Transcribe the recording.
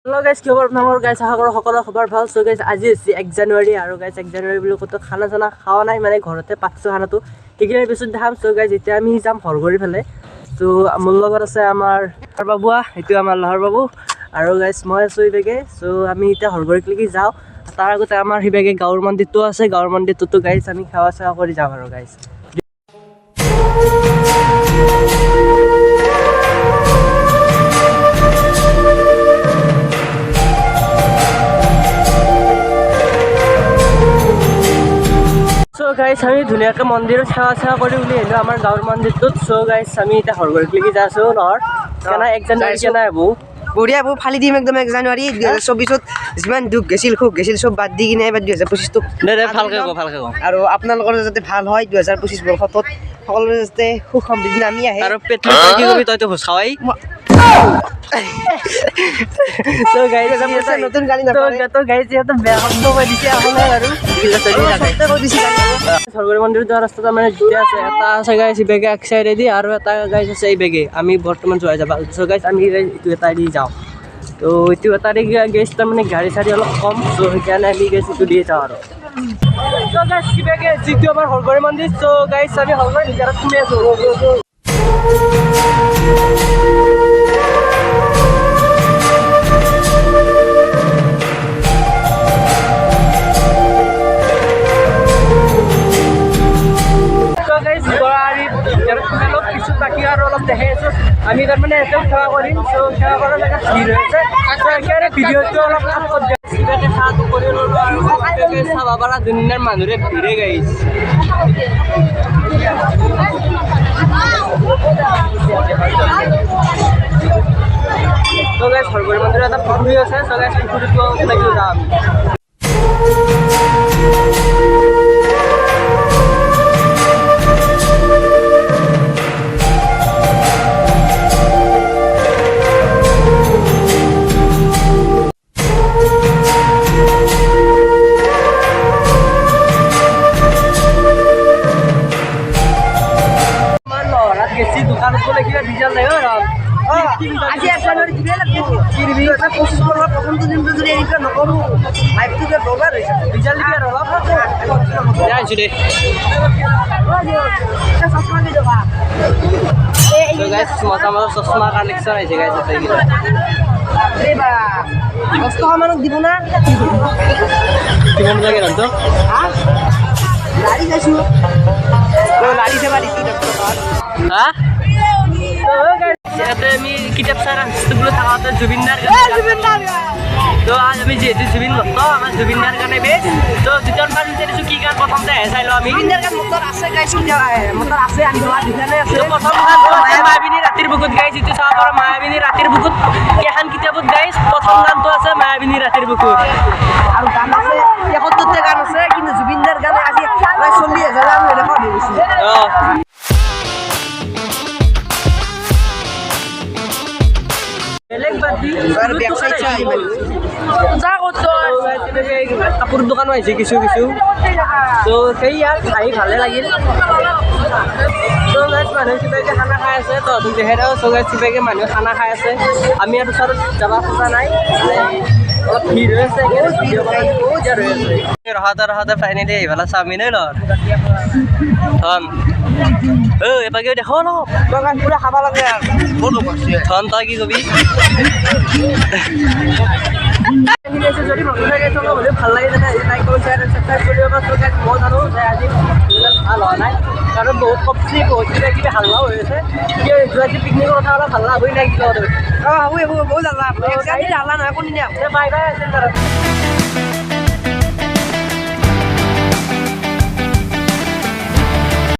Hello guys, কি খবৰ আপোনালোকৰ guys আশা কৰোঁ সকলোৰে খবৰ ভাল so guys আজি হৈছে 1 জানুৱাৰী আৰু guys 1 জানুৱাৰী বুলি কত খানা জানা খাওয়া নাই মানে ঘৰতে পাতছো খানাটো ঠিকৰে পিছত দেখাম so guys এতিয়া আমি যাম হৰগৰি ফালে so মোৰ লগত আছে আমাৰ বাবুয়া এটো আমাৰ লহৰ বাবু আৰু guys মই আছো ইবেগে so আমি এতিয়া হৰগৰিক লাগি যাও তাৰ আগতে আমাৰ হিবেগে গাঁৱৰ মন্দিৰটো আছে গাঁৱৰ মন্দিৰটো guys আমি খাওয়া চাওয়া কৰি যাম আৰু guys So guys, আমি ধুনীয়াকে মন্দিৰত সেৱা কৰি উলি আহিলো আমাৰ গাঁৱৰ মন্দিৰটোত so guys আমি এটা হৰগৰিক লাগি যাইছো নহৰ কেনা 1 জানুৱাৰী কেনা আবু বঢ়িয়া আবু ফালি দিম একদম 1 জানুৱাৰী 2024 যিমান দুখ গেছিল খুব গেছিল সব বাদ দি কিনে এবাৰ 2025 টো ভালকে কও আৰু আপোনালোকৰ যাতে ভাল হয় 2025 বৰ্ষত সকলোৰে যাতে সুখ সমৃদ্ধি নামি আহে আৰু পেটটো কি কবি তইতো ভোজ খাৱাই so guys নতুন গালি নাপায় তো guys এটা বেয়া শব্দ কৈ দিছে আপোনাৰ আৰু সত্য কৈ দিছি হৰগৰি মন্দিৰৰ যোৱা ৰাস্তাটা মানে যেতিয়া আছে এটা আছে guys ইবেগে এক সাইডে দি আৰু এটা guys আছে ইবেগে আমি বৰ্তমান যোৱা যাব so guys আমি ইটো এটা দি যাও তো ইটো এটা দি guys তাৰ মানে গাড়ী চাৰি অলপ কম so সেইকাৰণে আমি guys ইটো দি যাও আৰু so guys ইবেগে যিটো আমাৰ হৰগৰি মন্দিৰ so guys আমি হৰগৰি ভিতৰত সোমাই আছো আমি তাৰ মানে এটা সেৱা কৰিম so সেৱা কৰাৰ লাগে ভিৰ হৈছে so একেবাৰে ভিডিঅ'টো অলপ আপলোড দিছে ইবেগে সাটো কৰি ললো আৰু ইবেগে চাবা পাৰা দুনিয়াৰ মানুহৰে ভিৰে গাইছ so guys হৰগৰি মন্দিৰত এটা পুখুৰী আছে so guys পুখুৰীটো লাগি যাম আজি 1 জানুৱাৰী দিবে লাগিব কি ৰিভিউ আছে 25 বছৰ প্ৰথমটো দিনটো যদি এনেকা নকৰো লাইফটো যে বগাৰ হৈছে ৰিজাল্ট দিবে আৰু অলপ যাইছো দে চশমা দি দেবা so guys মজা চশমা কালেকচন আছে guys এটা কি ৰেবা কষ্ট আমাক দিব না কিমান লাগে ৰন্ত গাড়ী যাইছো গাড়ী সেবা দিছি হা তো আমি কিতাপ সারা গুলো থাকাতে জুবিনদার তো আজ আমি যেহেতু জুবিন ভক্ত আমার জুবিনদার গানে বেশ তো দুজন বার বিচাৰিছো কি গান প্ৰথমতে চাই ল আমি জুবিনদাৰ গান মতৰ আছে গাইছো মতৰ আছে আনি লোৱা দিছানে আছে প্ৰথম গান মায়াবিনী ৰাতিৰ বুকুত গাই যিটো চাব পাৰা মায়াবিনী ৰাতিৰ বুকুত কেখান কিতাপত গাইছ প্ৰথম গানটো আছে মায়াবিনী ৰাতিৰ বুকুত আৰু গান আছে 71টা গান আছে কিন্তু জুবিনদাৰ গানে আজি প্ৰায় 40000 গান ৰেকৰ্ড হৈ গৈছে বেলেগ বাদি আৰু ব্যবসায় চাই যা কত কাপোৰ দোকান হৈছে কিছু তো সেই ইয়াত আহি ভালে লাগিল তো গাইছ মানুহ কিবাকে খানা খাই আছে তো যেহেতু so guys কিবাকে মানুহ খানা খাই আছে আমি আৰু ওচৰত যাব খোজা নাই অলপ ভিৰ হৈ আছে ভিডিঅ' বনাই বহুত জাৰ হৈ আছে ৰহাতে ফাইনেলি এইফালে চাওমিন লৈ লৰ ধন এপাকে দেখো ন গান পুৰা খাব লাগে ধন তই কি কবি যদি নতুন লাগে তো হ'লে ভাল লাগে জানা লাইক কৰি শ্বেয়াৰ সাবস্ক্ৰাইব কৰিব পাৰা তো বহুত আৰু আজি ভাল হোৱা নাই কাৰণ বহুত কপচি বহুত কিবা হাল্লা হৈ আছে কি আজি পিকনিকৰ কথা অলপ হাল্লা হৈ নাই কি কথা হ'ব বহুত হাল্লা এক জানুৱাৰী হাল্লা নহয় কোনদিনা বাই বাই আছে